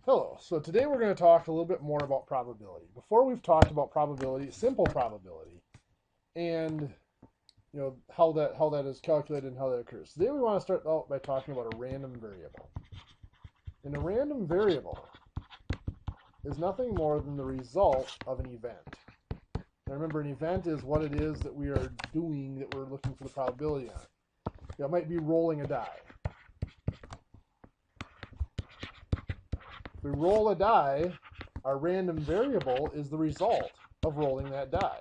Hello. So today we're going to talk a little bit more about probability. Before we've talked about probability, simple probability, and how that is calculated and how that occurs. Today we want to start out by talking about a random variable. And a random variable is nothing more than the result of an event. Now remember, an event is what it is that we are doing that we're looking for the probability on. It might be rolling a die. If we roll a die, our random variable is the result of rolling that die.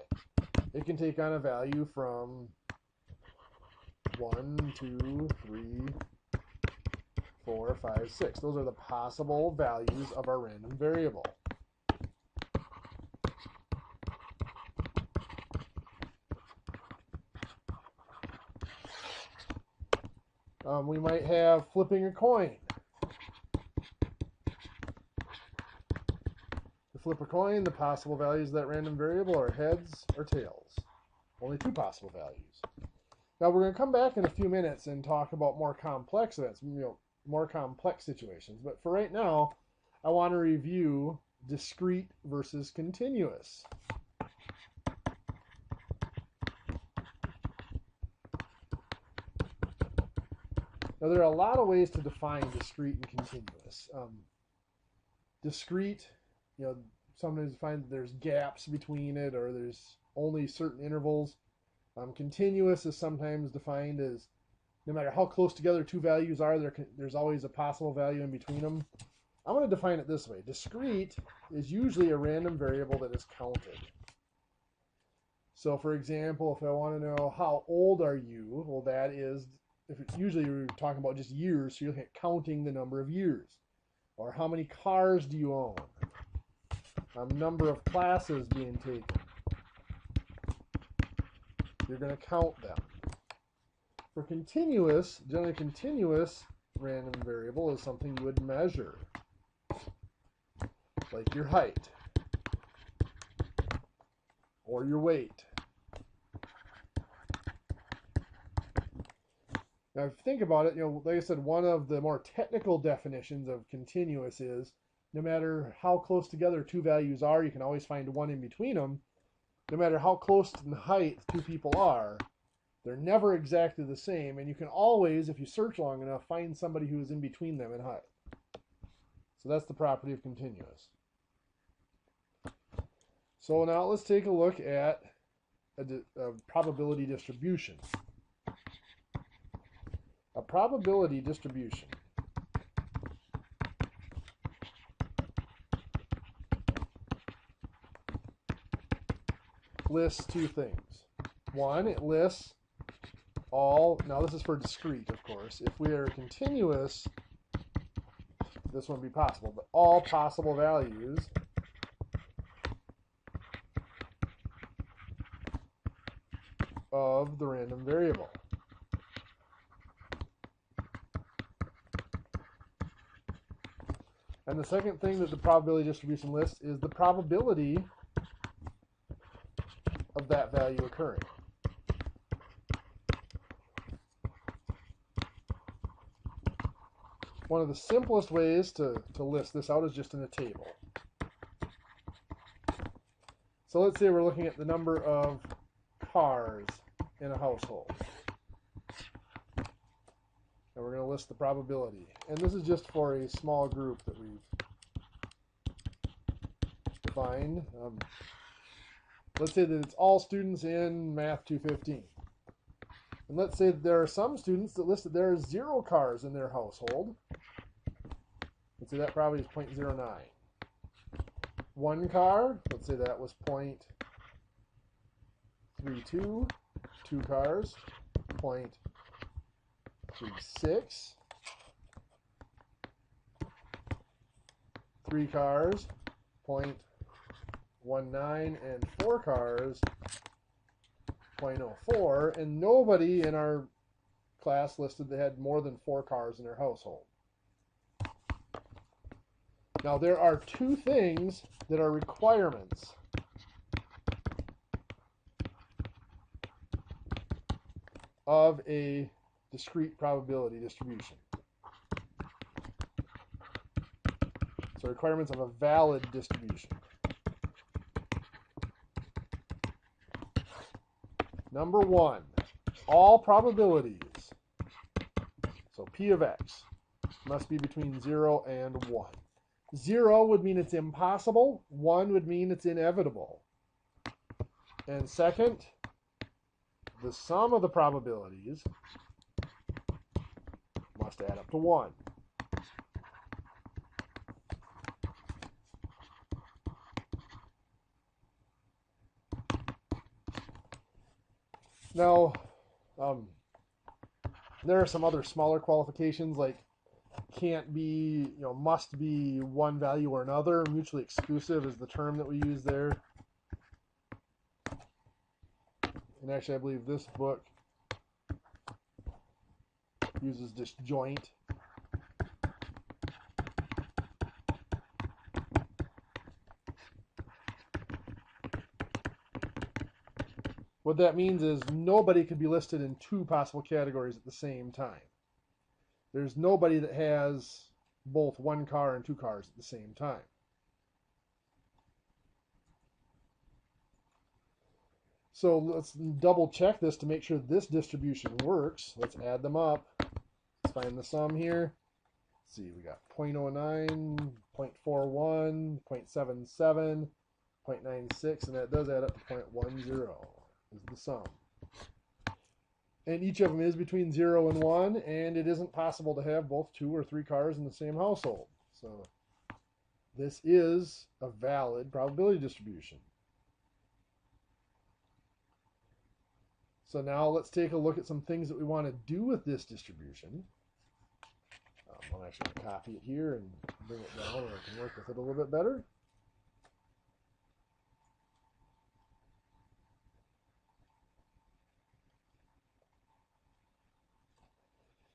It can take on a value from 1, 2, 3, 4, 5, 6. Those are the possible values of our random variable. We might have flipping a coin. To flip a coin, the possible values of that random variable are heads or tails. Only two possible values. Now we're going to come back in a few minutes and talk about more complex events, more complex situations. But for right now, I want to review discrete versus continuous. Now there are a lot of ways to define discrete and continuous. Discrete, sometimes you find that there's gaps between it or there's only certain intervals. Continuous is sometimes defined as no matter how close together two values are, there's always a possible value in between them. I'm going to define it this way. Discrete is usually a random variable that is counted. So for example, if I want to know how old are you, well that is, usually we're talking about just years, so you're looking at counting the number of years. Or how many cars do you own? Number of classes being taken. You're going to count them. For continuous, generally continuous random variable is something you would measure, like your height or your weight. Now, if you think about it, like I said, one of the more technical definitions of continuous is no matter how close together two values are, you can always find one in between them. No matter how close in height two people are, they're never exactly the same, and you can always, if you search long enough, find somebody who is in between them in height. So that's the property of continuous. So now let's take a look at a probability distribution. A probability distribution lists two things. One, it lists all, now this is for discrete, of course. If we are continuous, this wouldn't be possible, but all possible values of the random variable. And the second thing that the probability distribution lists is the probability of that value occurring. One of the simplest ways to list this out is just in a table. So let's say we're looking at the number of cars in a household. And we're going to list the probability. And this is just for a small group that we've defined. Let's say that it's all students in Math 215. And let's say that there are some students that listed there are 0 cars in their household. Let's say that probably is 0.09. 1 car, let's say that was 0.32. 2 cars, 0.36. 3 cars, 0.19, and 4 cars, 0.04, and nobody in our class listed that had more than 4 cars in their household. Now there are two things that are requirements of a discrete probability distribution. So requirements of a valid distribution. Number one, all probabilities, so P of X, must be between 0 and 1. 0 would mean it's impossible. 1 would mean it's inevitable. And second, the sum of the probabilities must add up to 1. Now, there are some other smaller qualifications like can't be, must be one value or another. Mutually exclusive is the term that we use there. And actually, I believe this book uses disjoint. What that means is nobody could be listed in two possible categories at the same time. There's nobody that has both one car and two cars at the same time. So let's double check this to make sure this distribution works. Let's add them up. Let's find the sum here. Let's see, we got 0.09, 0.41, 0.77, 0.96, and that does add up to 0.10 is the sum. And each of them is between 0 and 1, and it isn't possible to have both 2 or 3 cars in the same household. So this is a valid probability distribution. So now let's take a look at some things that we want to do with this distribution. I'm actually going to copy it here and bring it down, or I can work with it a little bit better.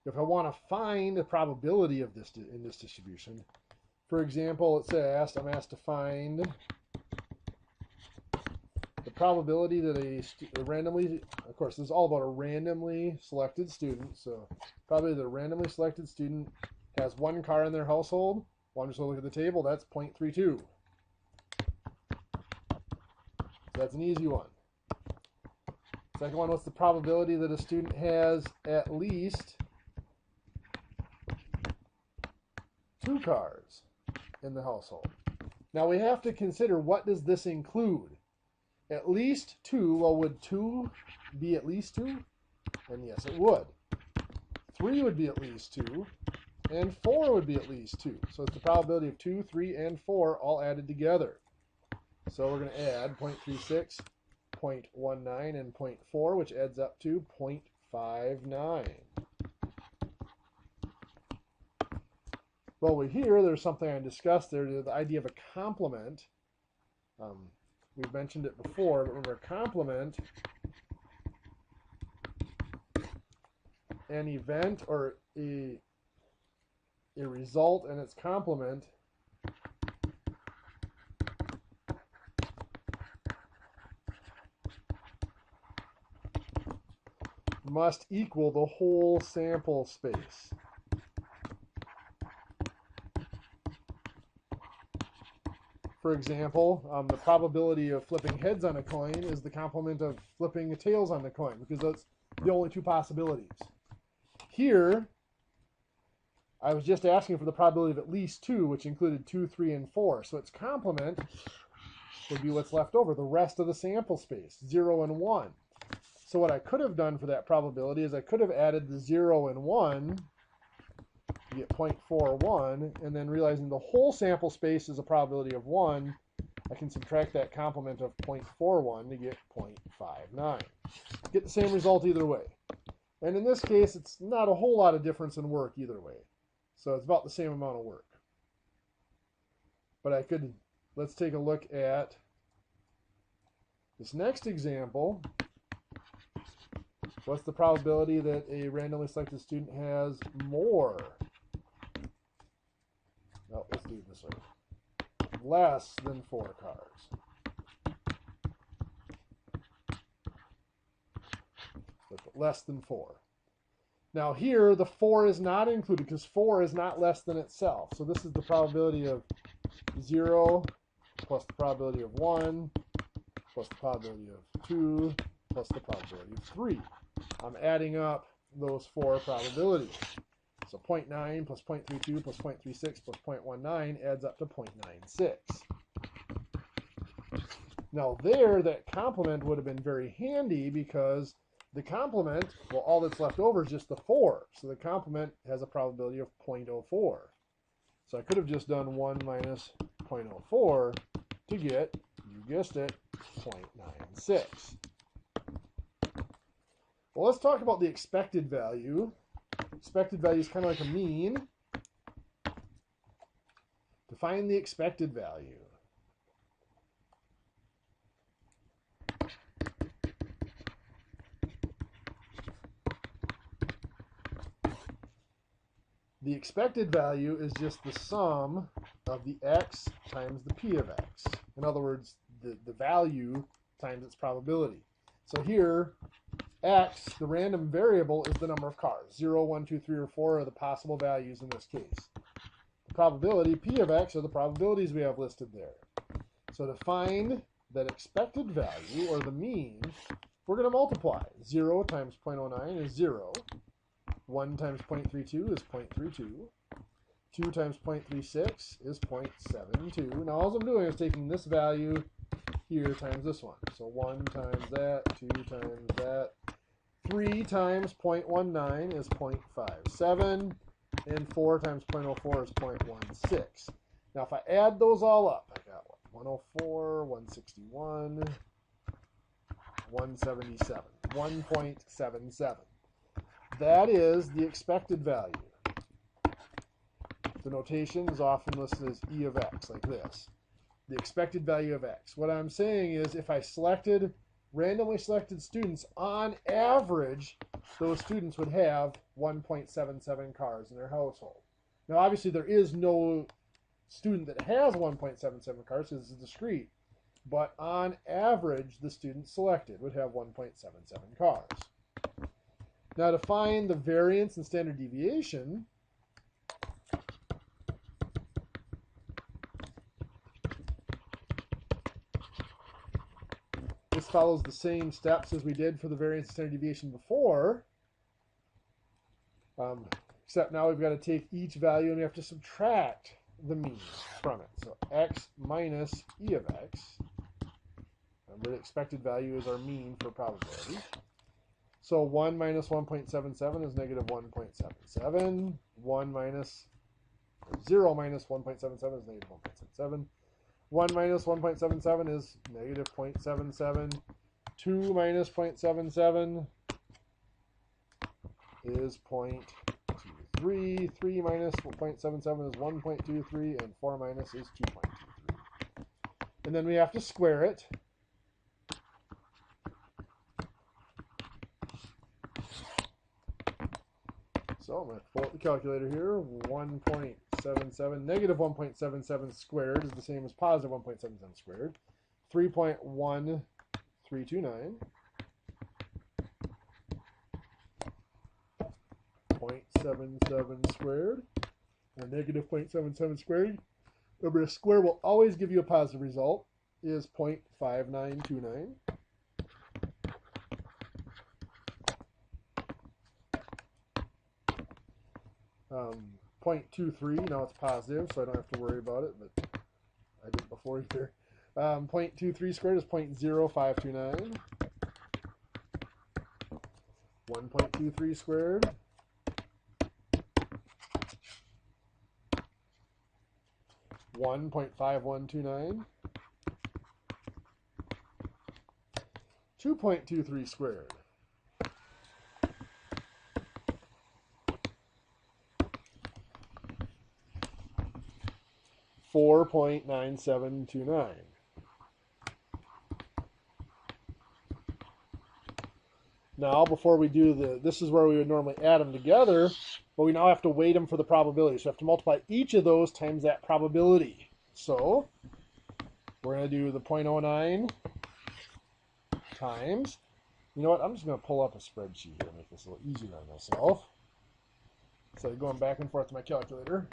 If I want to find the probability of this in this distribution, for example, let's say I'm asked to find the probability that a randomly, of course, this is all about a randomly selected student. So probably the randomly selected student has one car in their household. Well, I'm just going to look at the table. That's 0.32. So that's an easy one. Second one, what's the probability that a student has at least 2 cars in the household? Now we have to consider, what does this include? At least 2. Well, would 2 be at least 2? And yes, it would. 3 would be at least 2. And 4 would be at least 2. So it's the probability of 2, 3, and 4 all added together. So we're going to add 0.36, 0.19, and 0.4, which adds up to 0.59. Well, over here, there's something I discussed there, the idea of a complement. We've mentioned it before, but remember, a complement, an event or a result and its complement must equal the whole sample space. For example, the probability of flipping heads on a coin is the complement of flipping tails on the coin, because that's the only 2 possibilities. Here, I was just asking for the probability of at least 2, which included 2, 3, and 4. So its complement would be what's left over, the rest of the sample space, 0 and 1. So what I could have done for that probability is I could have added the 0 and 1, you get 0.41, and then realizing the whole sample space is a probability of 1, I can subtract that complement of 0.41 to get 0.59. Get the same result either way. And in this case, it's not a whole lot of difference in work either way. So it's about the same amount of work. But let's take a look at this next example. What's the probability that a randomly selected student has more? No, let's do it this way. Less than 4 cars. Less than 4. Now here, the 4 is not included because 4 is not less than itself. So this is the probability of 0 plus the probability of 1 plus the probability of 2 plus the probability of 3. I'm adding up those four probabilities. So 0.9 plus 0.32 plus 0.36 plus 0.19 adds up to 0.96. Now there, that complement would have been very handy because the complement, well, all that's left over is just the 4. So the complement has a probability of 0.04. So I could have just done 1 minus 0.04 to get, you guessed it, 0.96. Well, let's talk about the expected value. Expected value is kind of like a mean. To find the expected value, the expected value is just the sum of the x times the p of x. In other words, the value times its probability. So here, x, the random variable, is the number of cars. 0, 1, 2, 3, or 4 are the possible values in this case. The probability, p of x, are the probabilities we have listed there. So to find that expected value, or the mean, we're going to multiply. 0 times 0.09 is 0. 1 times 0.32 is 0.32. 2 times 0.36 is 0.72. Now all I'm doing is taking this value here times this one. So 1 times that, 2 times that. 3 times 0.19 is 0.57. And 4 times 0.04 is 0.16. Now if I add those all up, I got 104, 161, 177, 1.77. That is the expected value. The notation is often listed as E of x, like this. The expected value of x. What I'm saying is if I randomly selected students, on average, those students would have 1.77 cars in their household. Now, obviously, there is no student that has 1.77 cars because it's discrete. But on average, the student selected would have 1.77 cars. Now, to find the variance and standard deviation, this follows the same steps as we did for the variance and standard deviation before, except now we've got to take each value and we have to subtract the mean from it. So x minus E of x. Remember, the expected value is our mean for probability. So 1 minus 1.77 is negative 1.77. 1 minus 0 minus 1.77 is negative 1.77. 1 minus 1.77 is negative 0.77. 2 minus 0.77 is 0.23. 3 minus 0.77 is 1.23. And 4 minus is 2.23. And then we have to square it. So I'm going to pull up the calculator here. 1.77, negative 1.77 squared is the same as positive 1.77 squared. 3.1329. 0.77 squared. And negative 0.77 squared. Remember, a square will always give you a positive result. Is 0.5929. 0.23, now it's positive, so I don't have to worry about it, but I didn't before either. 0.23 squared is 0.0529. 1.23 squared. 1.5129. 2.23 squared. 4.9729. Now, before we do this is where we would normally add them together, but we now have to weight them for the probability. So we have to multiply each of those times that probability. So we're going to do the 0.09 times, you know what, I'm just going to pull up a spreadsheet here to make this a little easier on myself. Instead of going back and forth to my calculator.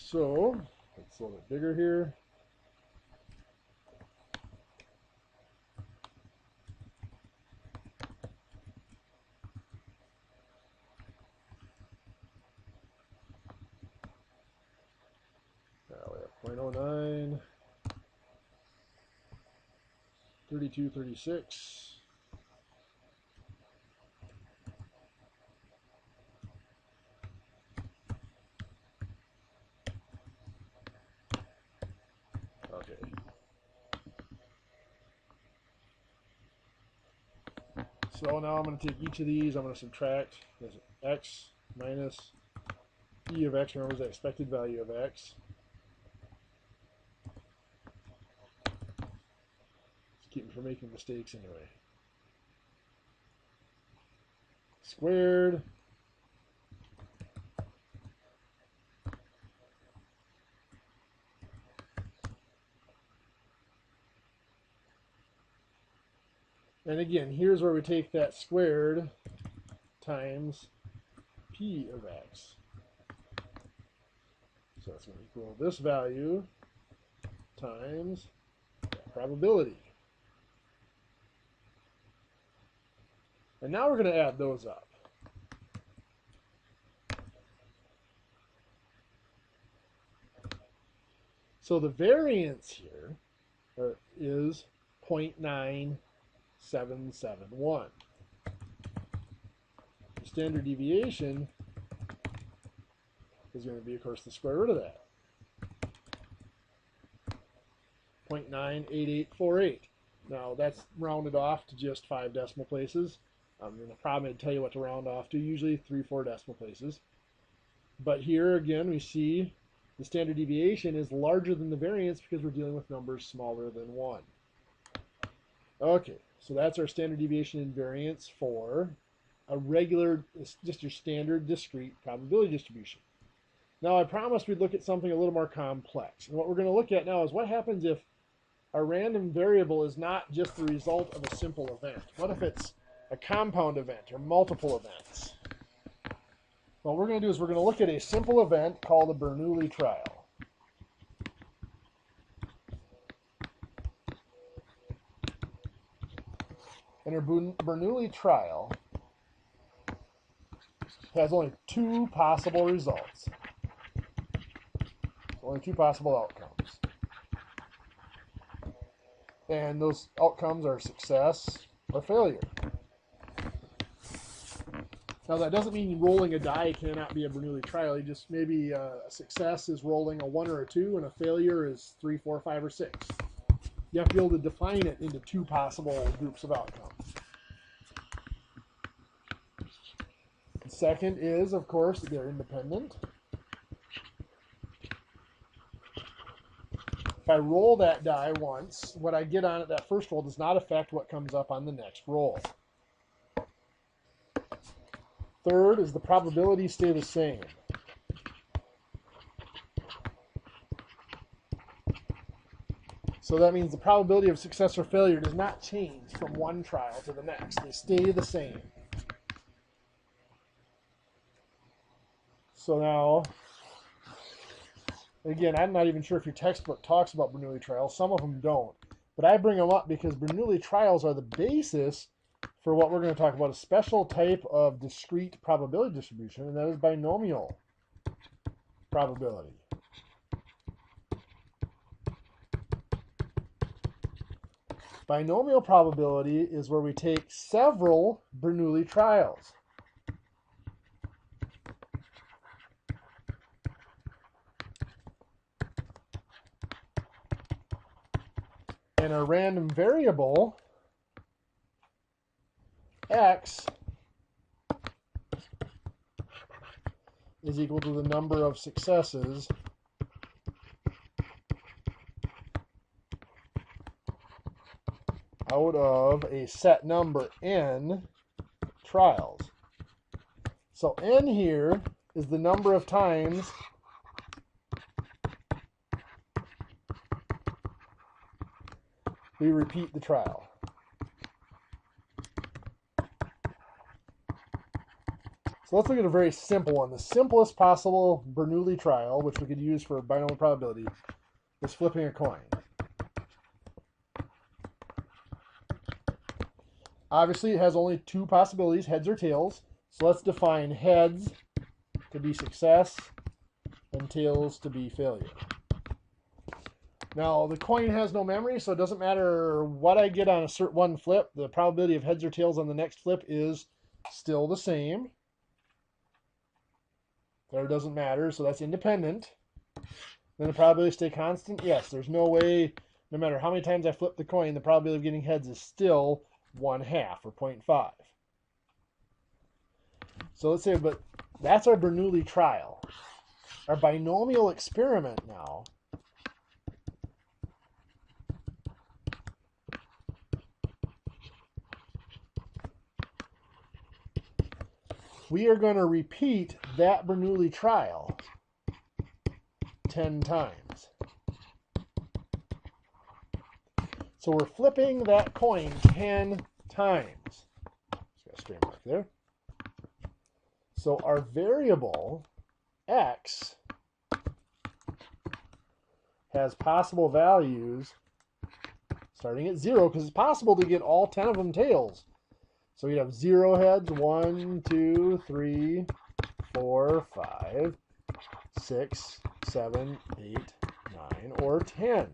so it's a little bit bigger here. Now we have 0.09, 32, 36. Okay. So now I'm going to take each of these, I'm going to subtract this x minus e of x, remember the expected value of x. Let's keep me from making mistakes anyway. Squared. And again, here's where we take that squared times p of x. So that's going to equal this value times that probability. And now we're going to add those up. So the variance here is 0.9771. The standard deviation is going to be, of course, the square root of that. 0.98848. Now, that's rounded off to just 5 decimal places. In the problem, I'd tell you what to round off to, usually 3, 4 decimal places. But here, again, we see the standard deviation is larger than the variance because we're dealing with numbers smaller than 1. Okay, so that's our standard deviation and variance for a regular, just your standard discrete probability distribution. Now, I promised we'd look at something a little more complex. And what we're going to look at now is what happens if a random variable is not just the result of a simple event. What if it's a compound event or multiple events? What we're going to do is we're going to look at a simple event called a Bernoulli trial. And a Bernoulli trial has only 2 possible results. Only 2 possible outcomes. And those outcomes are success or failure. Now that doesn't mean rolling a die cannot be a Bernoulli trial. You just maybe a success is rolling a 1 or a 2, and a failure is 3, 4, 5, or 6. You have to be able to define it into 2 possible groups of outcomes. The second is, of course, they're independent. If I roll that die once, what I get on it that first roll does not affect what comes up on the next roll. Third is the probabilities stay the same. So that means the probability of success or failure does not change from one trial to the next. They stay the same. So now, again, I'm not even sure if your textbook talks about Bernoulli trials. Some of them don't. But I bring them up because Bernoulli trials are the basis for what we're going to talk about, a special type of discrete probability distribution, and that is binomial probability. Binomial probability is where we take several Bernoulli trials. And a random variable, x, is equal to the number of successes out of a set number n trials. So n here is the number of times we repeat the trial. So let's look at a very simple one. The simplest possible Bernoulli trial, which we could use for binomial probability, is flipping a coin. Obviously, it has only two possibilities, heads or tails. So let's define heads to be success and tails to be failure. Now, the coin has no memory, so it doesn't matter what I get on a certain one flip. The probability of heads or tails on the next flip is still the same. There doesn't matter, so that's independent. Then the probability stay constant? Yes, there's no way, no matter how many times I flip the coin, the probability of getting heads is still 1/2 or 0.5. So let's say, but that's our Bernoulli trial. Our binomial experiment now we are going to repeat that Bernoulli trial 10 times. So we're flipping that coin 10 times. Just got a straight mark there. So our variable x has possible values starting at 0, because it's possible to get all 10 of them tails. So we'd have 0 heads, 1, 2, 3, 4, 5, 6, 7, 8, 9, or 10.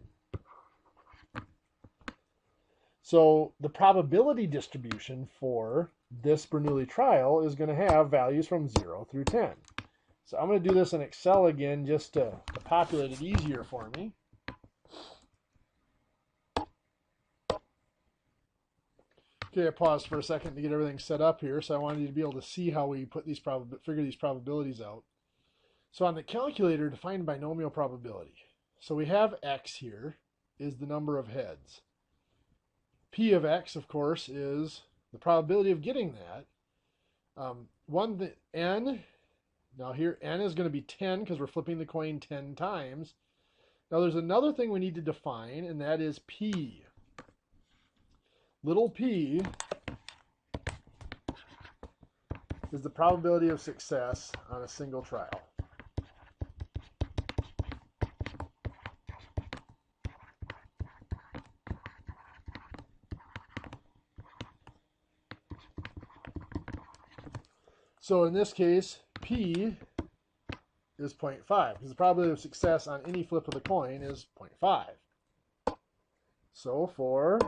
So the probability distribution for this Bernoulli trial is going to have values from 0 through 10. So I'm going to do this in Excel again just to populate it easier for me. Okay, I paused for a second to get everything set up here, so I wanted you to be able to see how we put these figure these probabilities out. So on the calculator, define binomial probability. So we have x here is the number of heads. P of x, of course, is the probability of getting that. N, now here n is going to be 10 because we're flipping the coin 10 times. Now there's another thing we need to define, and that is p. Little p is the probability of success on a single trial. So in this case, P is 0.5, because the probability of success on any flip of the coin is 0.5. So for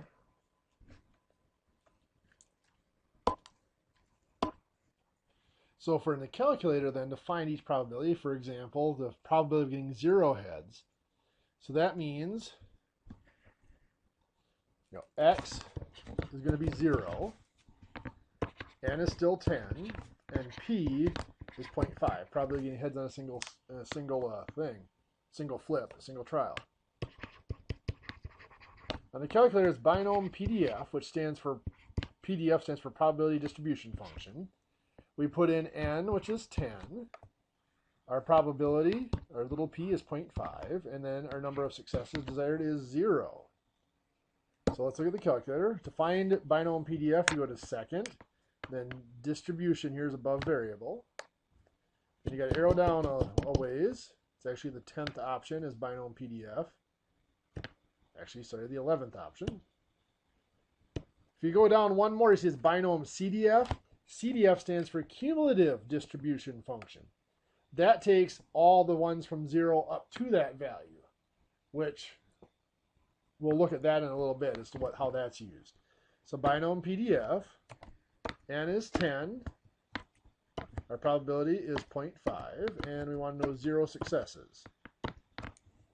in the calculator then, to find each probability, for example, the probability of getting 0 heads. So that means x is going to be 0, n is still 10, and p is 0.5. Probably getting heads on a single flip, a single trial. On the calculator, it's binom PDF, which stands for probability distribution function. We put in n, which is 10. Our probability, our little p, is 0.5, and then our number of successes desired is 0. So let's look at the calculator. To find binom PDF, you go to second. Then distribution here is above variable. Then you got to arrow down a ways. It's actually the 10th option is binom PDF. Actually, sorry, the 11th option. If you go down one more, you see it's binom CDF. CDF stands for cumulative distribution function. That takes all the ones from 0 up to that value, which we'll look at that in a little bit as to how that's used. So binom PDF. N is 10, our probability is 0.5, and we want to know 0 successes.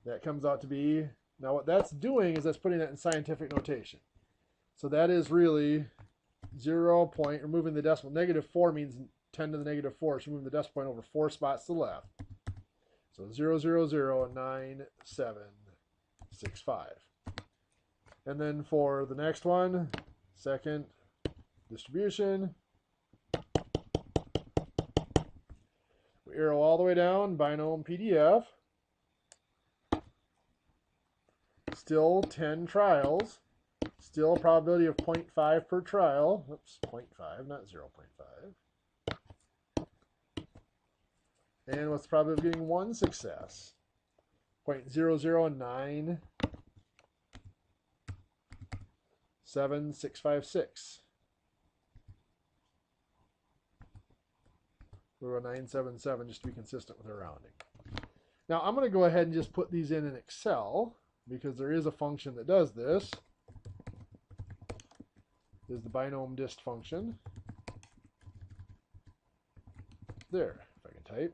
That comes out to be, now what that's doing is that's putting that in scientific notation. So that is really 0. Removing the decimal. -4 means 10 to the -4, so moving the decimal point over 4 spots to the left. So 0.009765. And then for the next one, second distribution, we arrow all the way down, binom PDF, still 10 trials, still a probability of 0.5 per trial, oops, 0.5, not 0.5, And what's the probability of getting one success? 0.0097656. We'll go 977 just to be consistent with our rounding. Now I'm going to go ahead and just put these in Excel because there is a function that does this. This is the binomial dist function. There, if I can type.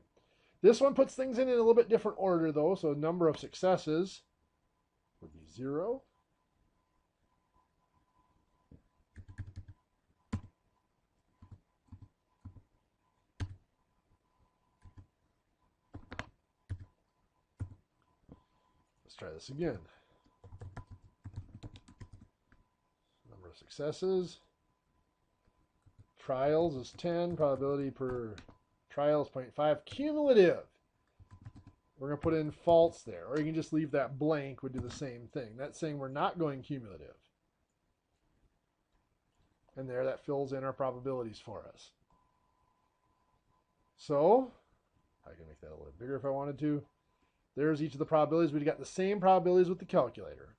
This one puts things in a little bit different order though, so number of successes would be 0. Let's try this again. Number of successes. Trials is 10. Probability per trial is 0.5. Cumulative. We're going to put in false there. Or you can just leave that blank, would do the same thing. That's saying we're not going cumulative. And there, that fills in our probabilities for us. So, I can make that a little bigger if I wanted to. There's each of the probabilities. We've got the same probabilities with the calculator.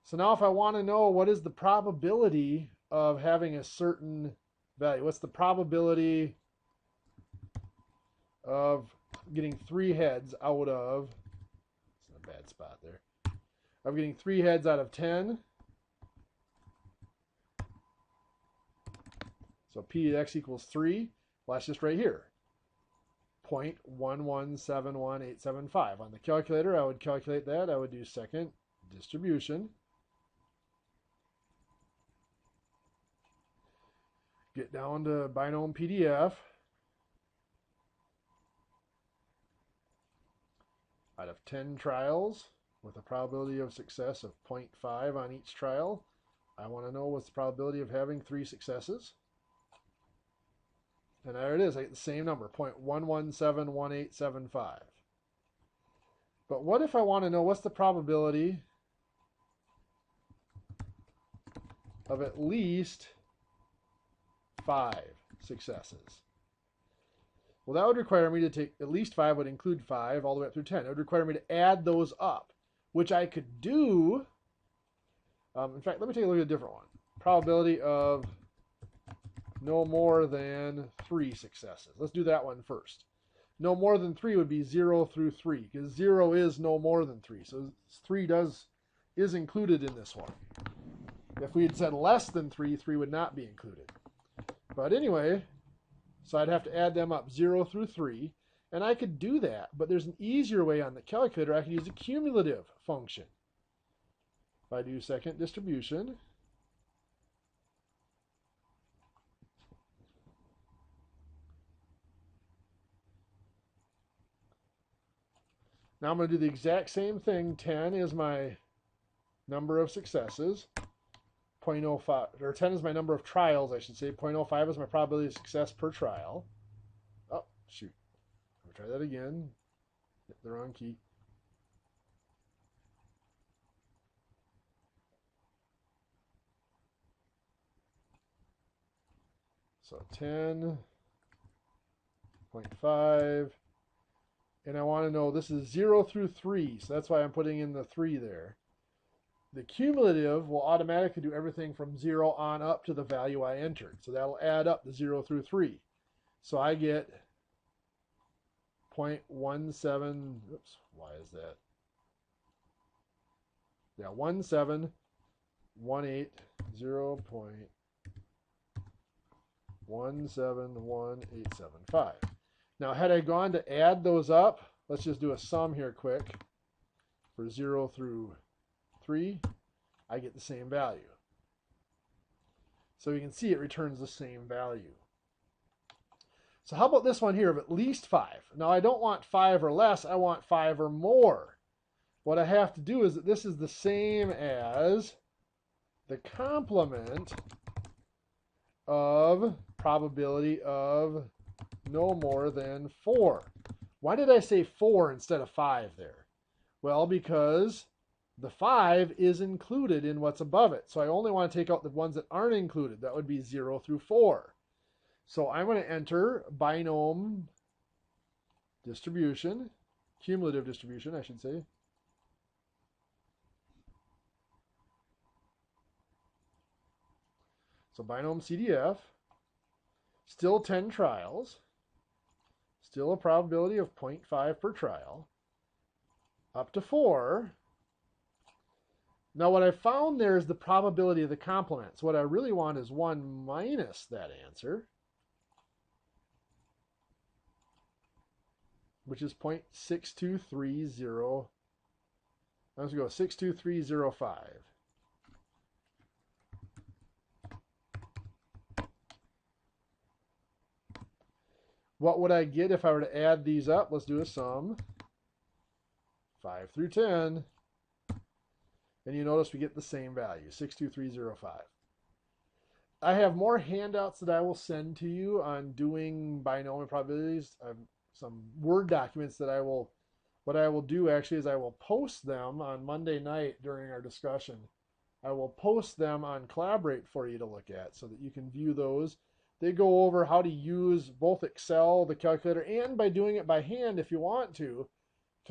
So now if I want to know what is the probability of having a certain value, what's the probability of getting 3 heads out of, it's in a bad spot there, of getting 3 heads out of 10. So P of X equals 3. Well, that's just right here. 0.1171875. On the calculator, I would calculate that. I would do second distribution. Get down to binomial PDF. Out of 10 trials with a probability of success of 0.5 on each trial, I want to know what's the probability of having 3 successes. And there it is. I get the same number, 0.1171875. But what if I want to know what's the probability of at least 5 successes? Well, that would require me to take, at least 5 would include 5 all the way up through 10. It would require me to add those up, which I could do. In fact, let me take a look at a different one. Probability of no more than 3 successes. Let's do that one first. No more than 3 would be 0 through 3, because 0 is no more than 3. So 3 is included in this one. If we had said less than 3, 3 would not be included. But anyway, so I'd have to add them up 0 through 3. And I could do that, but there's an easier way on the calculator. I can use a cumulative function. If I do second distribution, now I'm going to do the exact same thing. 10 is my number of successes. 0.05, or 10 is my number of trials, I should say. 0.05 is my probability of success per trial. Oh, shoot. Let me try that again. Hit the wrong key. So 10.5. And I want to know, this is 0 through 3, so that's why I'm putting in the 3 there. The cumulative will automatically do everything from 0 on up to the value I entered. So that'll add up the 0 through 3. So I get 0.17, oops, why is that? Yeah, 17180.1711875. Now, had I gone to add those up, let's just do a sum here quick. For 0 through 3, I get the same value. So you can see it returns the same value. So how about this one here of at least 5? Now I don't want 5 or less, I want 5 or more. What I have to do is that this is the same as the complement of probability of no more than 4. Why did I say 4 instead of 5 there? Well, because the 5 is included in what's above it. So I only want to take out the ones that aren't included. That would be 0 through 4. So I'm going to enter binomial distribution, cumulative distribution, I should say. So binomial CDF, still 10 trials, still a probability of 0.5 per trial, up to 4. Now what I found there is the probability of the complement. So what I really want is 1 minus that answer, which is 0.62305. Let's go 62305. What would I get if I were to add these up? Let's do a sum. 5 through 10. And you notice we get the same value, 62305. I have more handouts that I will send to you on doing binomial probabilities. I have some Word documents that what I will do actually is I will post them on Monday night during our discussion. I will post them on Collaborate for you to look at so that you can view those. They go over how to use both Excel, the calculator, and by doing it by hand if you want to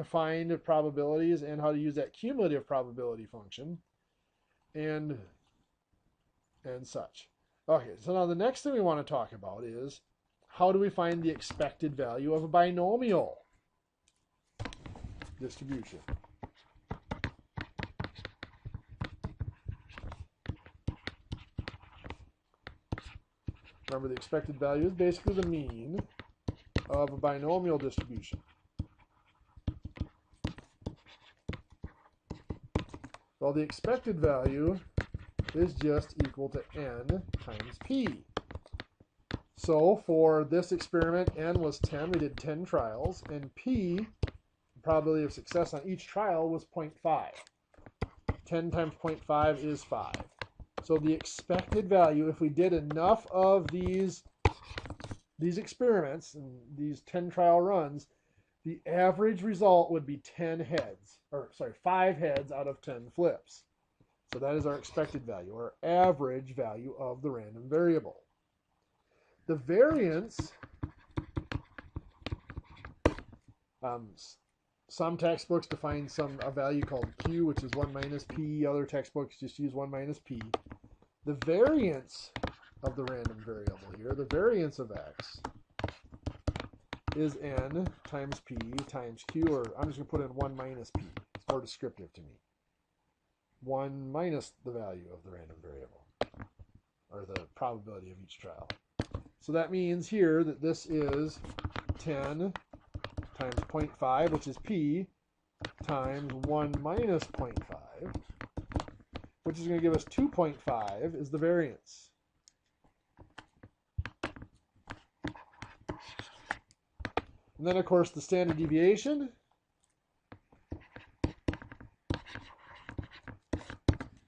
find probabilities, and how to use that cumulative probability function and such. Okay, so now the next thing we want to talk about is how do we find the expected value of a binomial distribution? Remember, the expected value is basically the mean of a binomial distribution. Well, the expected value is just equal to n times p. So for this experiment, n was 10. We did 10 trials. And p, the probability of success on each trial, was 0.5. 10 times 0.5 is 5. So the expected value, if we did enough of these experiments and these 10 trial runs, the average result would be 5 heads out of 10 flips. So that is our expected value, or average value of the random variable. The variance, some textbooks define a value called Q, which is 1 minus P. Other textbooks just use 1 minus P. The variance of the random variable here, the variance of X, is n times p times q, or I'm just going to put in 1 minus p. It's more descriptive to me. 1 minus the value of the random variable, or the probability of each trial. So that means here that this is 10 times 0.5, which is p, times 1 minus 0.5, which is going to give us 2.5 is the variance. And then, of course, the standard deviation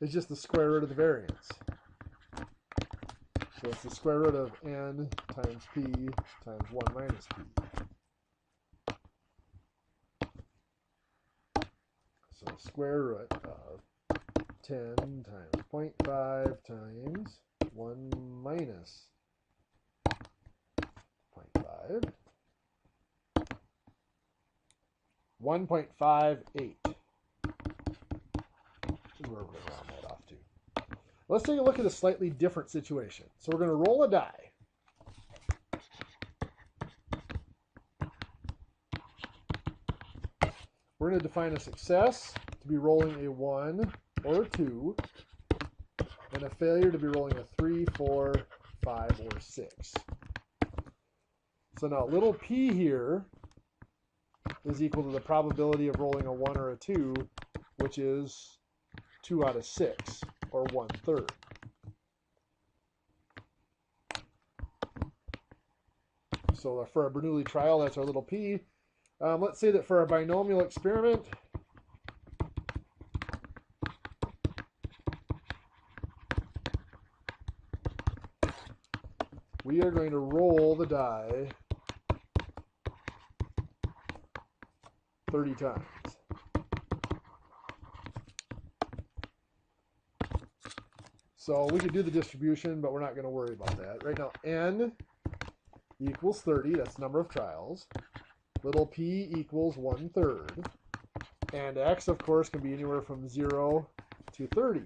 is just the square root of the variance. So it's the square root of n times p times 1 minus p. So square root of 10 times 0.5 times 1 minus 0.5. 1.58 is where we're going to round that off to. Let's take a look at a slightly different situation. So we're going to roll a die. We're going to define a success to be rolling a 1 or a 2, and a failure to be rolling a 3, 4, 5, or 6. So now little p here is equal to the probability of rolling a 1 or a 2, which is 2 out of 6, or 1/3. So for a Bernoulli trial, that's our little p. Let's say that for a binomial experiment, we are going to roll the die 30 times. So we could do the distribution, but we're not going to worry about that. Right now, n equals 30. That's the number of trials. little p equals 1/3. And x, of course, can be anywhere from 0 to 30.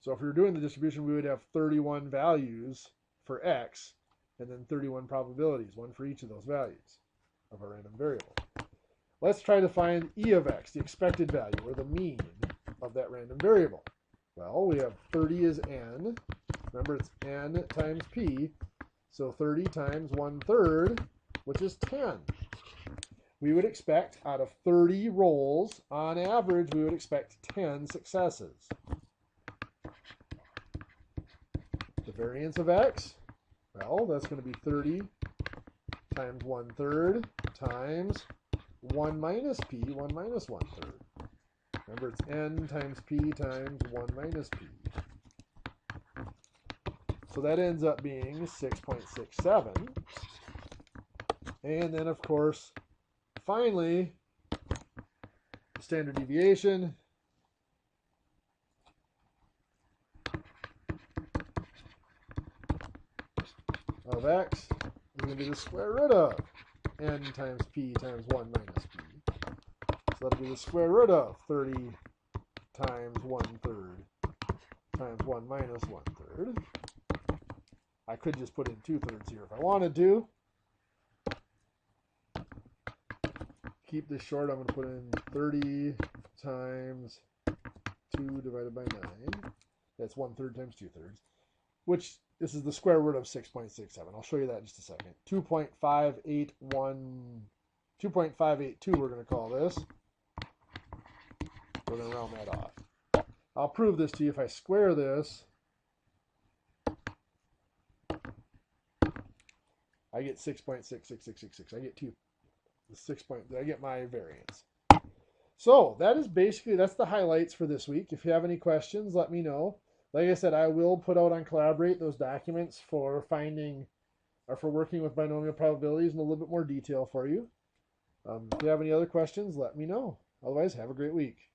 So if we were doing the distribution, we would have 31 values for x, and then 31 probabilities, one for each of those values of our random variable. Let's try to find e of x, the expected value, or the mean of that random variable. Well, we have 30 is n. Remember, it's n times p. So 30 times 1/3, which is 10. We would expect, out of 30 rolls, on average, we would expect 10 successes. The variance of x, well, that's going to be 30 times 1/3 times 1 minus p, 1 minus 1/3. Remember, it's n times p times 1 minus p. So that ends up being 6.67. And then, of course, finally, standard deviation of x is going to be the square root of n times p times 1 minus p. So that'll be the square root of 30 times 1/3 times 1 minus 1/3. I could just put in 2/3 here if I wanted to. Keep this short, I'm going to put in 30 times 2 divided by 9. That's 1/3 times 2/3, which this is the square root of 6.67. I'll show you that in just a second. 2.582, we're going to call this. We're going to round that off. I'll prove this to you. If I square this, I get 6.66666. I get I get my variance. So that is basically, that's the highlights for this week. If you have any questions, let me know. Like I said, I will put out on Collaborate those documents for finding or for working with binomial probabilities in a little bit more detail for you. If you have any other questions, let me know. Otherwise, have a great week.